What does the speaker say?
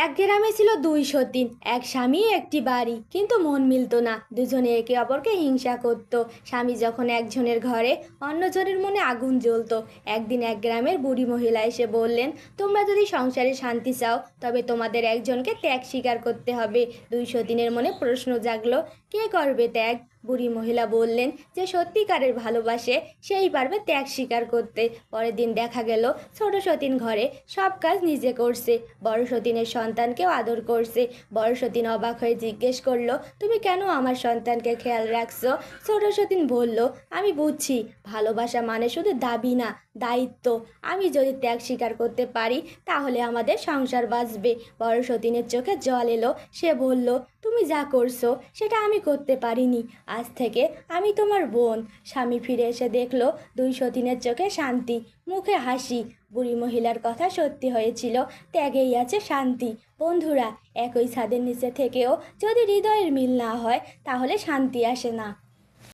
এক গ্রামে ছিল দুই সতীন, এক স্বামী একটি বাড়ি, কিন্তু মন মিলত না। দুজনে একে অপরকে হিংসা করত। স্বামী যখন একজনের ঘরে, অন্যজনের মনে আগুন জ্বলতো। একদিন এক গ্রামের বুড়ি মহিলা এসে বললেন, তোমরা যদি সংসারে শান্তি চাও তবে তোমাদের একজনকে ত্যাগ স্বীকার করতে হবে। দুই সতীনের মনে প্রশ্ন জাগলো, কে করবে ত্যাগ? বুড়ি মহিলা বললেন, যে সত্যিকারের ভালোবাসে সেই পারবে ত্যাগ স্বীকার করতে। পরের দিন দেখা গেল ছোট সতীন ঘরে সব কাজ নিজে করছে, বড় সতীনের সন্তানকেও আদর করছে। বড় সতীন অবাক হয়ে জিজ্ঞেস করলো, তুমি কেন আমার সন্তানকে খেয়াল রাখছো? ছোট সতীন বলল, আমি বুঝছি ভালোবাসা মানে শুধু দাবি না, দায়িত্ব। আমি যদি ত্যাগ স্বীকার করতে পারি তাহলে আমাদের সংসার বাঁচবে। বড় সতীনের চোখে জল এলো। সে বলল, তুমি যা করছো সেটা আমি করতে পারিনি। আজ থেকে আমি তোমার বোন। স্বামী ফিরে এসে দেখলো দুই সতীনের চোখে শান্তি, মুখে হাসি। বুড়ি মহিলার কথা সত্যি হয়েছিল, ত্যাগেই আছে শান্তি। বন্ধুরা, একই ছাদের নিচে থেকেও যদি হৃদয়ের মিল না হয় তাহলে শান্তি আসে না।